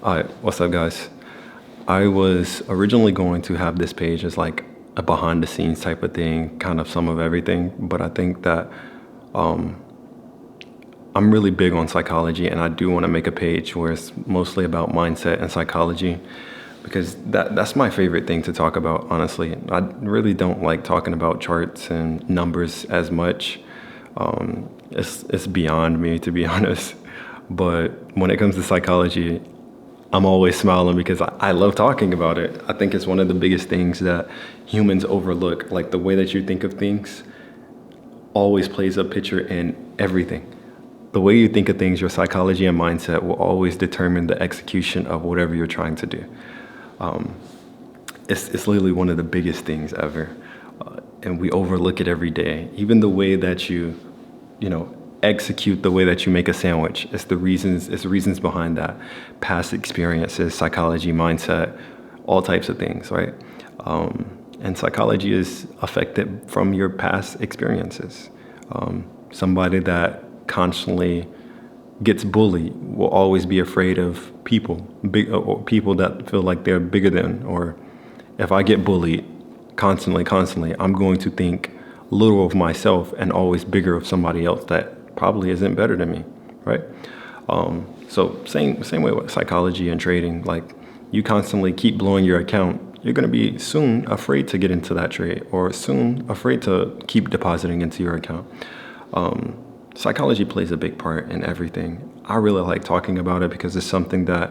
Alright, what's up, guys? I was originally going to have this page as like a behind the scenes type of thing, kind of some of everything, but I think that um, I'm really big on psychology and I do want to make a page where it's mostly about mindset and psychology because that's my favorite thing to talk about, honestly. I really don't like talking about charts and numbers as much. It's beyond me, to be honest. But when it comes to psychology, I'm always smiling because I love talking about it. I think it's one of the biggest things that humans overlook. Like the way that you think of things always plays a picture in everything. The way you think of things, your psychology and mindset will always determine the execution of whatever you're trying to do. Um, it's literally one of the biggest things ever. And we overlook it every day. Even the way that you know, execute the way that you make a sandwich. It's the reasons behind that. Past experiences, psychology, mindset, all types of things, right? And psychology is affected from your past experiences. Somebody that constantly gets bullied will always be afraid of people, or people that feel like they're bigger than, or if I get bullied constantly, I'm going to think little of myself and always bigger of somebody else that probably isn't better than me, right? So same way with psychology and trading. Like you constantly keep blowing your account, you're going to be soon afraid to get into that trade, or soon afraid to keep depositing into your account. Psychology plays a big part in everything. I really like talking about it because it's something that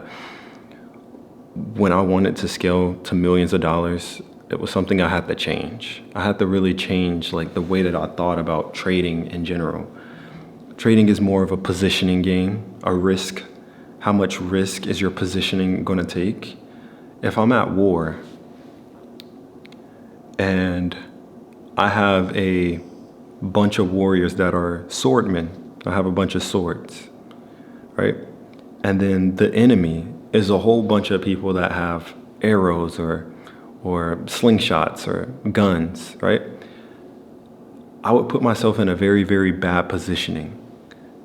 when I wanted to scale to millions of dollars, it was something I had to change. I had to really change like the way that I thought about trading in general. Trading is more of a positioning game, a risk. How much risk is your positioning going to take? If I'm at war and I have a bunch of warriors that are swordmen, I have a bunch of swords, right? And then the enemy is a whole bunch of people that have arrows or slingshots or guns, right? I would put myself in a very, very bad positioning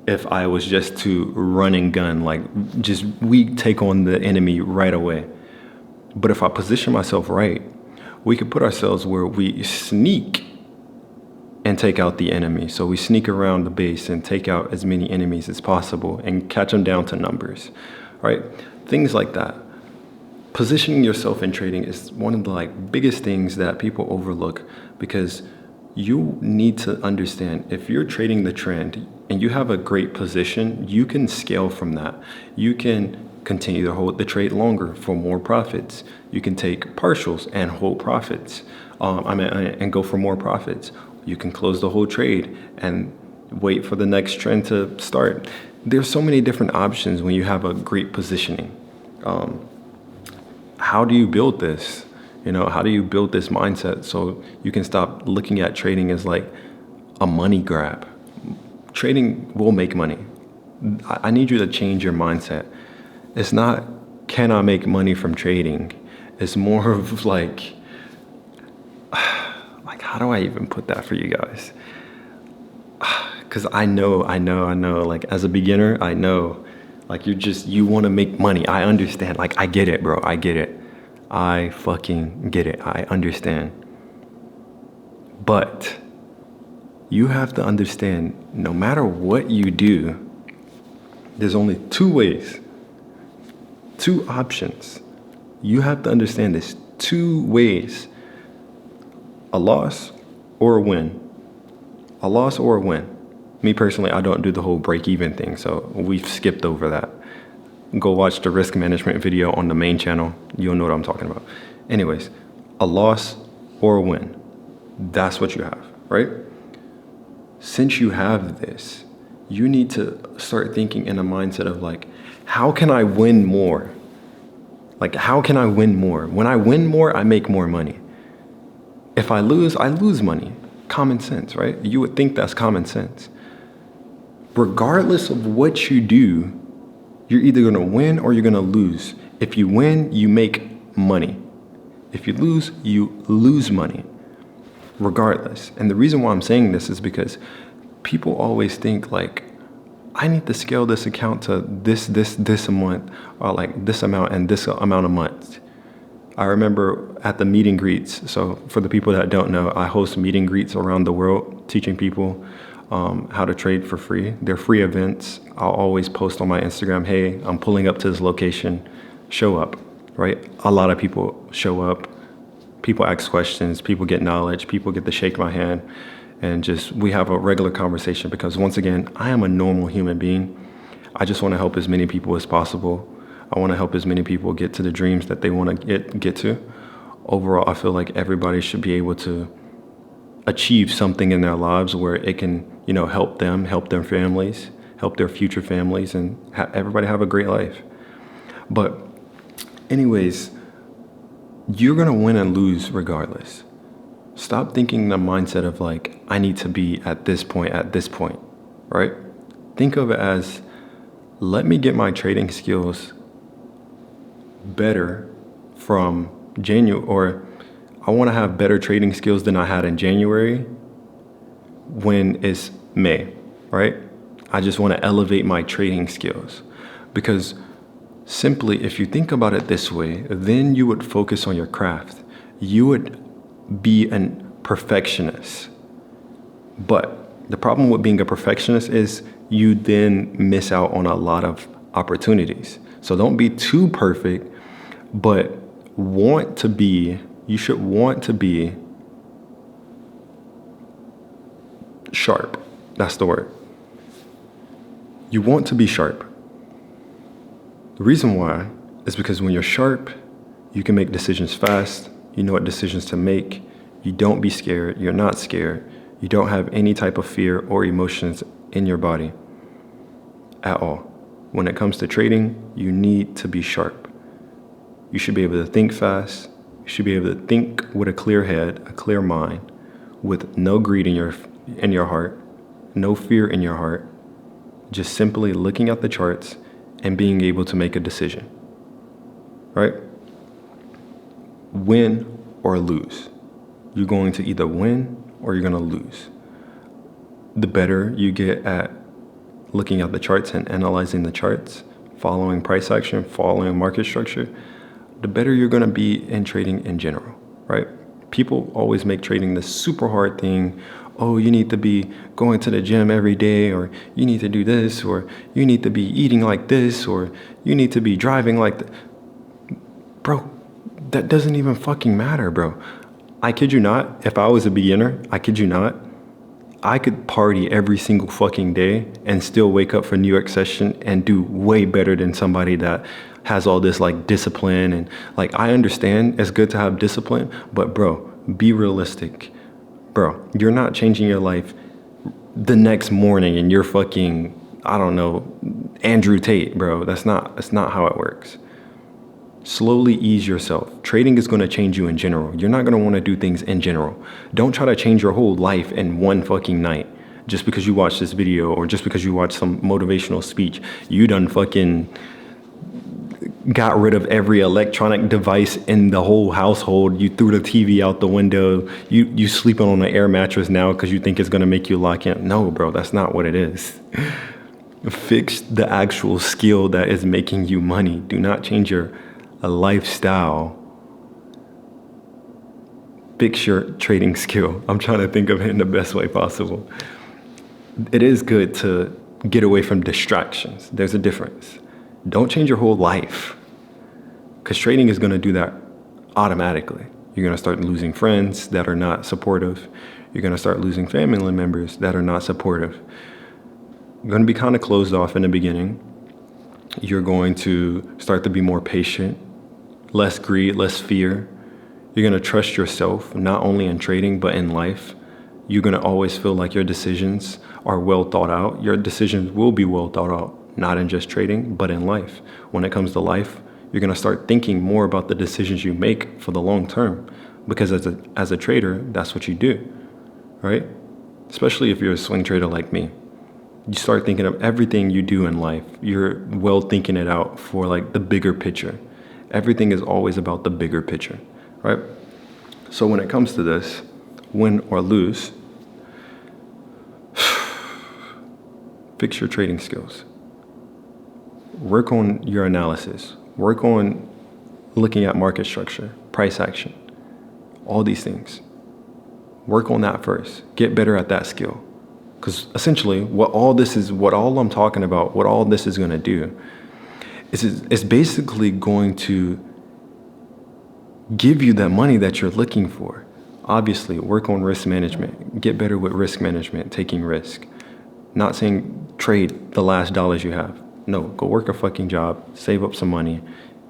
if I was just to run and gun, like just we take on the enemy right away. But if I position myself right, we could put ourselves where we sneak and take out the enemy. So we sneak around the base and take out as many enemies as possible and catch them down to numbers, right? Things like that. Positioning yourself in trading is one of the like biggest things that people overlook because you need to understand if you're trading the trend and you have a great position, you can scale from that. You can continue to hold the trade longer for more profits. You can take partials and hold profits. And go for more profits. You can close the whole trade and wait for the next trend to start. There's so many different options when you have a great positioning. How do you build this? How do you build this mindset so you can stop looking at trading as like a money grab? Trading will make money. I need you to change your mindset. It's not, can I make money from trading? It's more of like how do I even put that for you guys? Because I know, like as a beginner, I know, like you want to make money. I understand, like I get it, bro, I get it. I fucking get it, I understand. But you have to understand, no matter what you do, there's only two ways, two options. You have to understand this, two ways. A loss or a win. A loss or a win. Me personally, I don't do the whole break-even thing, so we've skipped over that. Go watch the risk management video on the main channel. You'll know what I'm talking about. Anyways, a loss or a win. That's what you have, right? Since you have this, you need to start thinking in a mindset of like, how can I win more? Like, how can I win more? When I win more, I make more money. If I lose money. Common sense, right? You would think that's common sense. Regardless of what you do, you're either going to win or you're going to lose. If you win, you make money. If you lose money. Regardless. And the reason why I'm saying this is because people always think like, I need to scale this account to this a month, or like this amount and this amount a month. I remember at the meet and greets. So for the people that don't know, I host meet and greets around the world, teaching people how to trade for free. They're free events. I'll always post on my Instagram, hey, I'm pulling up to this location, show up, right? A lot of people show up. People ask questions, people get knowledge, people get to shake my hand, and just we have a regular conversation because once again, I am a normal human being. I just want to help as many people as possible. I want to help as many people get to the dreams that they want to get to. Overall, I feel like everybody should be able to achieve something in their lives where it can, help them, help their families, help their future families, and everybody have a great life. But anyways, you're going to win and lose regardless. Stop thinking the mindset of like, I need to be at this point, right? Think of it as, let me get my trading skills better from January, or I want to have better trading skills than I had in January when it's May, right? I just want to elevate my trading skills because simply, if you think about it this way, then you would focus on your craft. You would be a perfectionist. But the problem with being a perfectionist is you then miss out on a lot of opportunities. So don't be too perfect, but you should want to be sharp. That's the word. You want to be sharp. The reason why is because when you're sharp, you can make decisions fast. You know what decisions to make. You don't be scared. You're not scared. You don't have any type of fear or emotions in your body at all. When it comes to trading, you need to be sharp. You should be able to think fast. You should be able to think with a clear head, a clear mind, with no greed in your heart, no fear in your heart, just simply looking at the charts and being able to make a decision, right? Win or lose. You're going to either win or you're going to lose. The better you get at looking at the charts and analyzing the charts, following price action, following market structure, the better you're going to be in trading in general, right? People always make trading this super hard thing. Oh, you need to be going to the gym every day, or you need to do this, or you need to be eating like this, or you need to be driving like that. Bro, that doesn't even fucking matter, bro. I kid you not, if I was a beginner, I kid you not, I could party every single fucking day and still wake up for New York session and do way better than somebody that has all this like discipline. And like, I understand it's good to have discipline, but bro, be realistic. Bro, you're not changing your life the next morning and you're fucking, I don't know, Andrew Tate, bro. That's not how it works. Slowly ease yourself. Trading is going to change you in general. You're not going to want to do things in general. Don't try to change your whole life in one fucking night just because you watched this video or just because you watched some motivational speech. You done fucking got rid of every electronic device in the whole household. You threw the TV out the window. You sleeping on an air mattress now because you think it's going to make you lock in. No, bro, that's not what it is. Fix the actual skill that is making you money. Do not change your lifestyle. Fix your trading skill. I'm trying to think of it in the best way possible. It is good to get away from distractions. There's a difference. Don't change your whole life, because trading is going to do that automatically. You're going to start losing friends that are not supportive. You're going to start losing family members that are not supportive. You're going to be kind of closed off in the beginning. You're going to start to be more patient, less greed, less fear. You're going to trust yourself, not only in trading, but in life. You're going to always feel like your decisions are well thought out. Your decisions will be well thought out. Not in just trading, but in life. When it comes to life, you're going to start thinking more about the decisions you make for the long term, because as a trader, that's what you do, right? Especially if you're a swing trader like me. You start thinking of everything you do in life. You're well thinking it out for like the bigger picture. Everything is always about the bigger picture, right? So when it comes to this, win or lose, Fix your trading skills. Work on your analysis. Work on looking at market structure, price action, all these things. Work on that first. Get better at that skill. Because essentially, what all I'm talking about, what all this is going to do is it's basically going to give you that money that you're looking for. Obviously, work on risk management. Get better with risk management, taking risk. Not saying trade the last dollars you have. No, go work a fucking job, save up some money.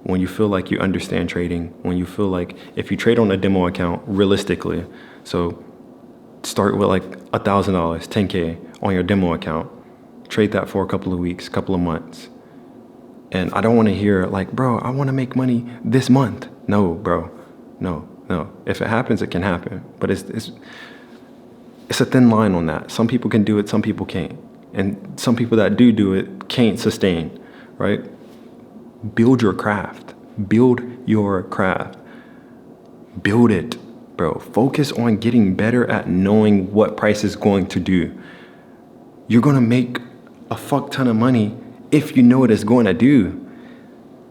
When you feel like you understand trading, when you feel like if you trade on a demo account realistically, so start with like $1,000, $10K on your demo account, trade that for a couple of weeks, couple of months. And I don't want to hear like, bro, I want to make money this month. No, bro, no. If it happens, it can happen. But it's a thin line on that. Some people can do it, some people can't. And some people that do it can't sustain, right? Build your craft. Build your craft. Build it, bro. Focus on getting better at knowing what price is going to do. You're going to make a fuck ton of money if you know what it's going to do.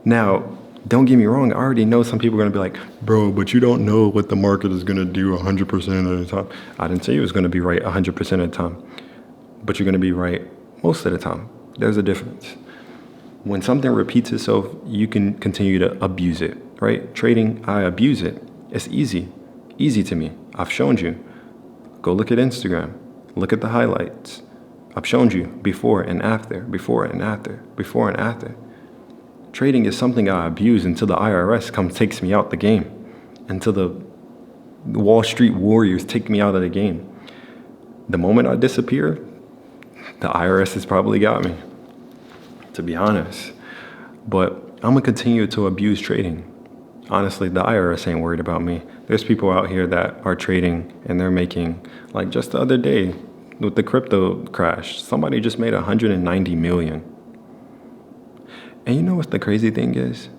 Now, don't get me wrong. I already know some people are going to be like, bro, but you don't know what the market is going to do 100% of the time. I didn't say it was going to be right 100% of the time, but you're going to be right most of the time. There's a difference. When something repeats itself, you can continue to abuse it, right? Trading, I abuse it. It's easy to me. I've shown you. Go look at Instagram. Look at the highlights. I've shown you before and after, before and after, before and after. Trading is something I abuse until the IRS takes me out the game, until the Wall Street warriors take me out of the game. The moment I disappear, the IRS has probably got me, to be honest. But I'm gonna continue to abuse trading. Honestly, the IRS ain't worried about me. There's people out here that are trading and they're making, like just the other day with the crypto crash, somebody just made 190 million. And you know what the crazy thing is?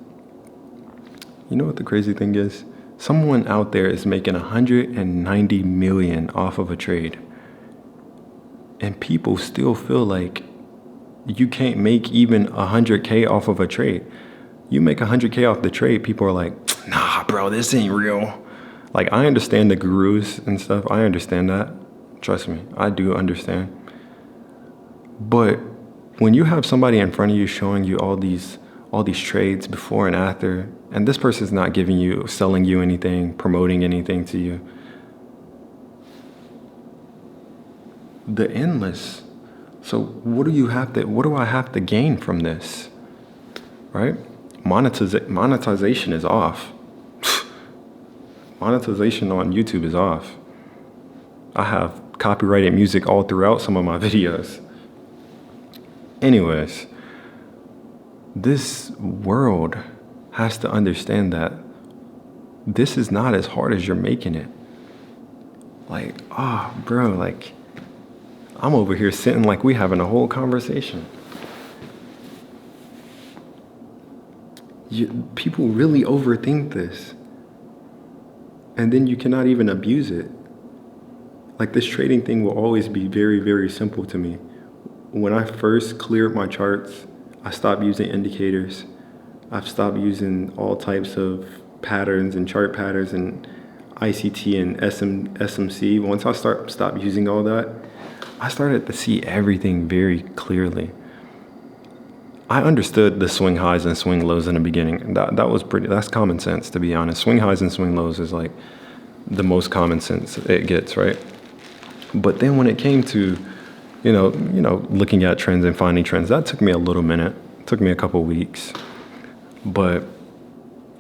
Someone out there is making 190 million off of a trade. And people still feel like you can't make even 100K off of a trade. You make 100K off the trade, people are like, nah, bro, this ain't real. Like, I understand the gurus and stuff. I understand that. Trust me, I do understand. But when you have somebody in front of you showing you all these trades before and after, and this person's not selling you anything, promoting anything to you, the endless. So what do I have to gain from this? Right? Monetization is off. Monetization on YouTube is off. I have copyrighted music all throughout some of my videos. Anyways, this world has to understand that this is not as hard as you're making it. Like, bro, like, I'm over here sitting like we having a whole conversation. People really overthink this. And then you cannot even abuse it. Like, this trading thing will always be very, very simple to me. When I first cleared my charts, I stopped using indicators. I've stopped using all types of patterns and chart patterns and ICT and SMC. Once I stopped using all that, I started to see everything very clearly. I understood the swing highs and swing lows in the beginning. That's common sense, to be honest. Swing highs and swing lows is like the most common sense it gets, right? But then when it came to, looking at trends and finding trends, that took me a little minute. It took me a couple weeks. But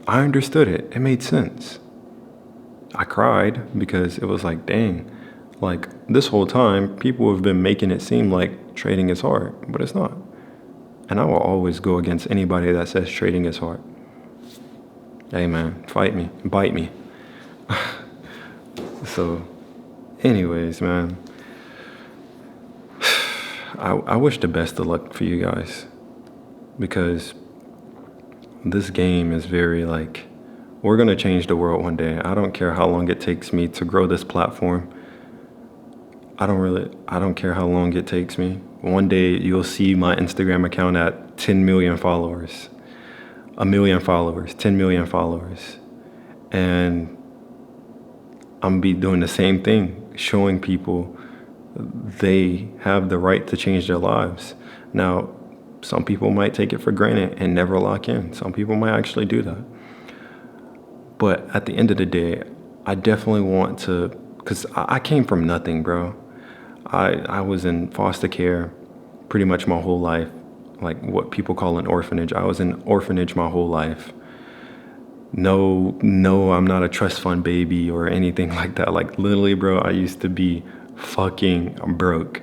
I understood it. It made sense. I cried because it was like, dang, like this whole time, people have been making it seem like trading is hard, but it's not. And I will always go against anybody that says trading is hard. Hey man, fight me, bite me. So anyways, man, I wish the best of luck for you guys, because this game is very like, we're going to change the world one day. I don't care how long it takes me to grow this platform. I don't care how long it takes me. One day you'll see my Instagram account at 10 million followers, a million followers, 10 million followers. And I'm gonna be doing the same thing, showing people they have the right to change their lives. Now, some people might take it for granted and never lock in. Some people might actually do that. But at the end of the day, I definitely want to, because I came from nothing, bro. I was in foster care pretty much my whole life, like what people call an orphanage. I was in orphanage my whole life. No, no, I'm not a trust fund baby or anything like that. Like literally, bro, I used to be fucking broke.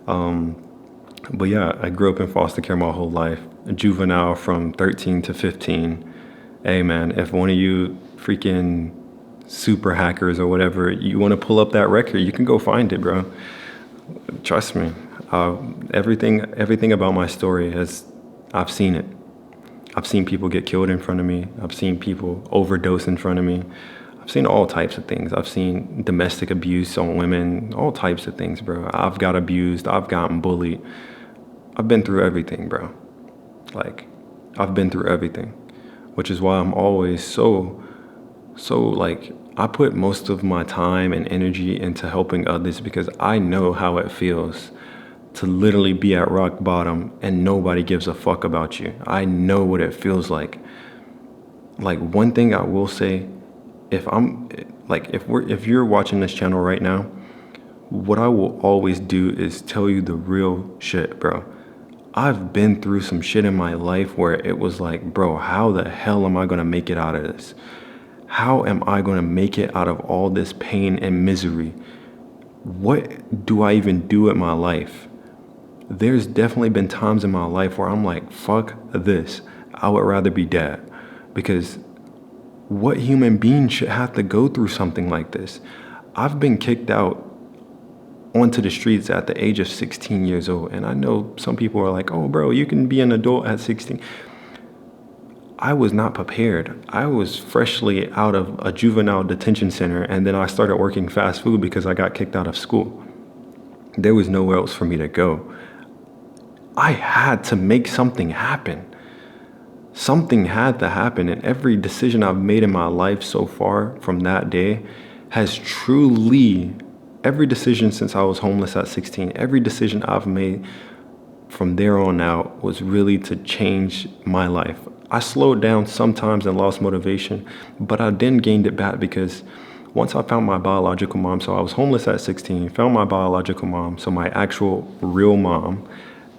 But yeah, I grew up in foster care my whole life, a juvenile from 13 to 15. Hey man, if one of you freaking super hackers or whatever, you want to pull up that record, you can go find it, bro. Trust me. Everything about my story I've seen it. I've seen people get killed in front of me. I've seen people overdose in front of me. I've seen all types of things. I've seen domestic abuse on women, all types of things, bro. I've got abused. I've gotten bullied. I've been through everything, bro. Like, I've been through everything, which is why I'm always so like, I put most of my time and energy into helping others because I know how it feels to literally be at rock bottom and nobody gives a fuck about you. I know what it feels like. Like, one thing I will say, if you're watching this channel right now, what I will always do is tell you the real shit, bro. I've been through some shit in my life where it was like, bro, how the hell am I gonna make it out of this? How am I gonna make it out of all this pain and misery? What do I even do in my life? There's definitely been times in my life where I'm like, fuck this. I would rather be dead. Because what human being should have to go through something like this? I've been kicked out onto the streets at the age of 16 years old. And I know some people are like, oh, bro, you can be an adult at 16. I was not prepared. I was freshly out of a juvenile detention center, and then I started working fast food because I got kicked out of school. There was nowhere else for me to go. I had to make something happen. Something had to happen, and every decision I've made in my life so far from that day has truly, every decision since I was homeless at 16, every decision I've made from there on out was really to change my life. I slowed down sometimes and lost motivation, but I then gained it back because once I found my biological mom, so I was homeless at 16, found my biological mom, so my actual real mom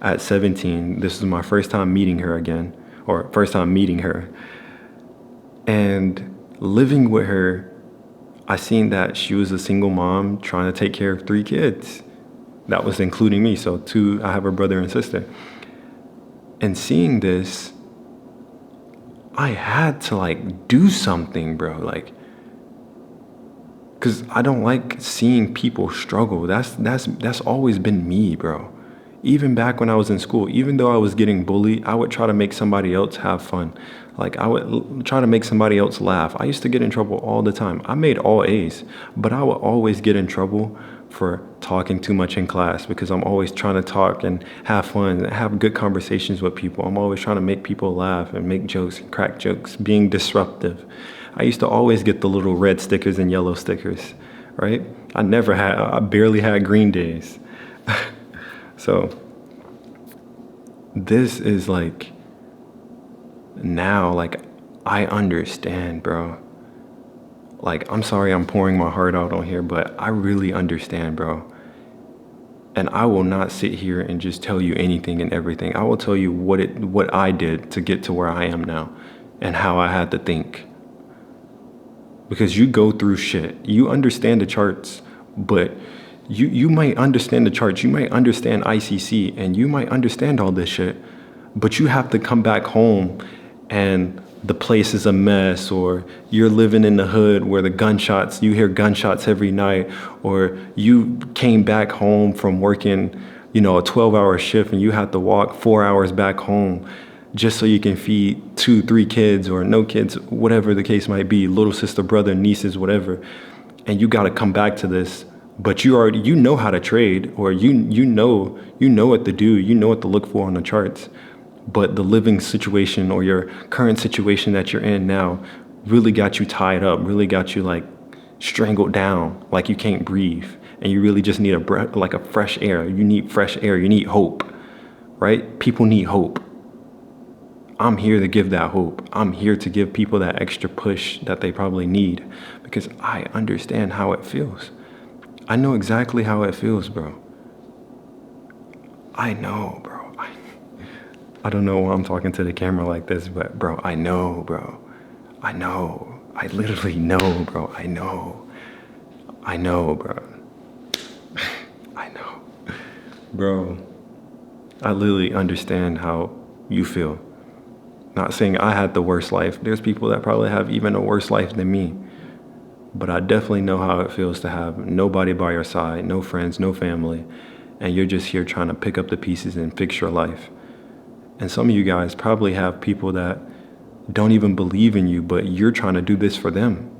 at 17. This is my first time meeting her again, or first time meeting her. And living with her, I seen that she was a single mom trying to take care of 3 kids. That was including me, so 2, I have a brother and sister. And seeing this, I had to like do something, bro. Like, cause I don't like seeing people struggle. That's always been me, bro. Even back when I was in school, even though I was getting bullied, I would try to make somebody else have fun. Like, I would try to make somebody else laugh. I used to get in trouble all the time. I made all A's, but I would always get in trouble for talking too much in class because I'm always trying to talk and have fun and have good conversations with people. I'm always trying to make people laugh and make jokes and crack jokes, being disruptive. I used to always get the little red stickers and yellow stickers, right? I barely had green days. So this is like, now, like, I understand, bro. Like, I'm sorry I'm pouring my heart out on here, but I really understand, bro. And I will not sit here and just tell you anything and everything. I will tell you what I did to get to where I am now and how I had to think. Because you go through shit. You understand the charts, but you might understand the charts. You might understand ICC and you might understand all this shit, but you have to come back home and the place is a mess, or you're living in the hood where you hear gunshots every night, or you came back home from working, a 12-hour shift and you have to walk 4 hours back home just so you can feed 2, 3 kids or no kids, whatever the case might be, little sister, brother, nieces, whatever. And you got to come back to this but you know how to trade, or you know what to do, you know what to look for on the charts. But the living situation or your current situation that you're in now really got you tied up, really got you like strangled down, like you can't breathe, and you really just need a breath, like a fresh air. You need fresh air. You need hope, right? People need hope. I'm here to give that hope. I'm here to give people that extra push that they probably need, because I understand how it feels. I know exactly how it feels, bro. I know, bro. I don't know why I'm talking to the camera like this, but bro, I know, bro. I know. I literally know, bro. I know. I know, bro. I know. Bro, I literally understand how you feel. Not saying I had the worst life. There's people that probably have even a worse life than me. But I definitely know how it feels to have nobody by your side, no friends, no family, and you're just here trying to pick up the pieces and fix your life. And some of you guys probably have people that don't even believe in you, but you're trying to do this for them.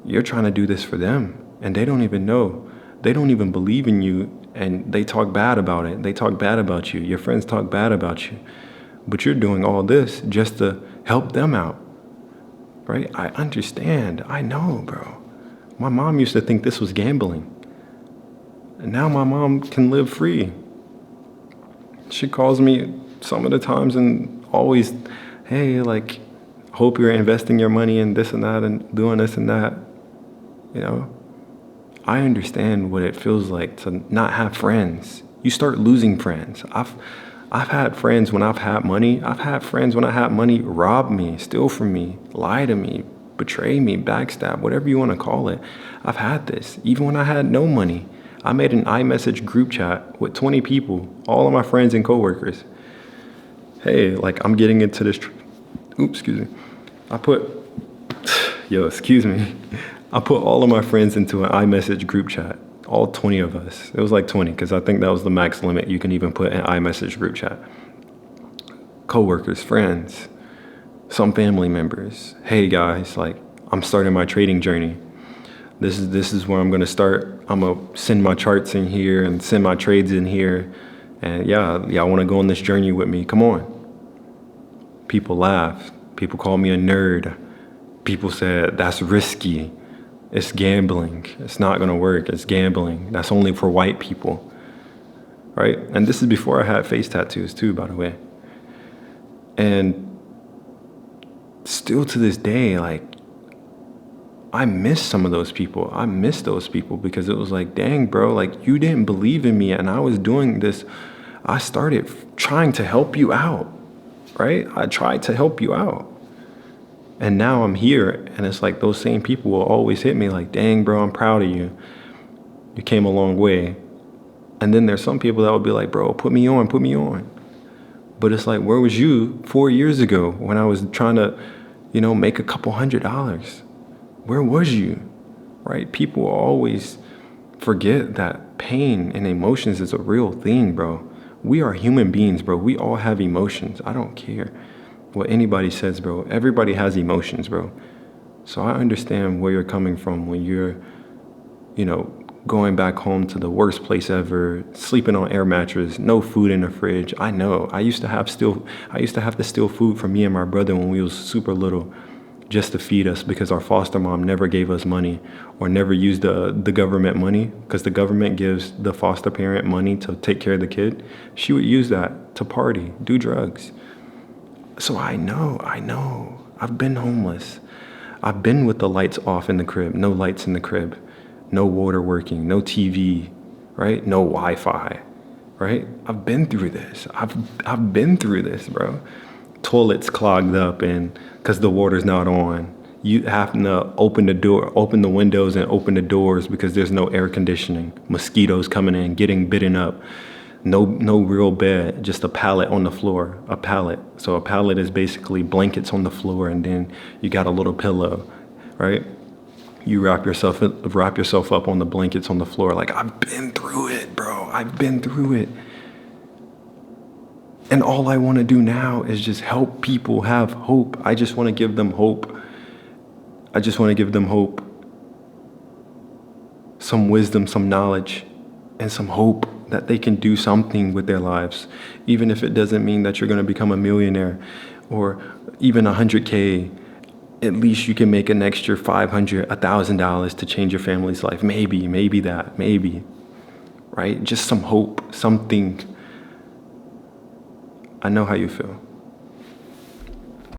You're trying to do this for them, and they don't even know. They don't even believe in you, and they talk bad about it. They talk bad about you. Your friends talk bad about you. But you're doing all this just to help them out, right? I understand. I know, bro. My mom used to think this was gambling. And now my mom can live free. She calls me some of the times and always, hey, like, hope you're investing your money in this and that and doing this and that. You know, I understand what it feels like to not have friends. You start losing friends. I've had friends when I've had money. I've had friends when I had money rob me, steal from me, lie to me, betray me, backstab, whatever you want to call it. I've had this. Even when I had no money, I made an iMessage group chat with 20 people, all of my friends and coworkers. Hey, like, I'm getting into this. Oops, excuse me. I put all of my friends into an iMessage group chat, all 20 of us. It was like 20, because I think that was the max limit you can even put in iMessage group chat. Coworkers, friends, some family members. Hey guys, like, I'm starting my trading journey. This is where I'm gonna start. I'm gonna send my charts in here and send my trades in here. And y'all wanna go on this journey with me? Come on. People laughed. People called me a nerd. People said, that's risky. It's gambling. It's not gonna work. It's gambling. That's only for white people, right? And this is before I had face tattoos too, by the way. And still to this day, like, I miss some of those people. I miss those people, because it was like, dang, bro, like, you didn't believe in me, and I was doing this. I started trying to help you out, right? I tried to help you out. And now I'm here, and it's like those same people will always hit me like, dang, bro, I'm proud of you. You came a long way. And then there's some people that will be like, bro, put me on, put me on. But it's like, where was you 4 years ago when I was trying to, make a couple $100? Where was you, right? People always forget that pain and emotions is a real thing, bro. We are human beings, bro. We all have emotions. I don't care what anybody says, bro. Everybody has emotions, bro. So I understand where you're coming from when you're, going back home to the worst place ever, sleeping on air mattress, no food in the fridge. I know. I used to have to steal food from me and my brother when we was super little, just to feed us, because our foster mom never gave us money, or never used the government money, because the government gives the foster parent money to take care of the kid. She would use that to party, do drugs. So I know. I've been homeless. I've been with the lights off in the crib, no lights in the crib, no water working, no TV, right? No Wi-Fi, right? I've been through this. I've been through this, bro. Toilets clogged up, and because the water's not on, you have to open the windows and open the doors because there's no air conditioning. Mosquitoes coming in, getting bitten up. No real bed, just a pallet on the floor, a pallet. So a pallet is basically blankets on the floor, and then you got a little pillow, right? You wrap yourself up on the blankets on the floor. Like, I've been through it, bro. I've been through it. And all I want to do now is just help people have hope. I just want to give them hope. some wisdom, some knowledge, and some hope that they can do something with their lives, even if it doesn't mean that you're going to become a millionaire or even 100K. At least you can make an extra $500, $1,000 to change your family's life. Maybe that, maybe, right? Just some hope, something. I know how you feel.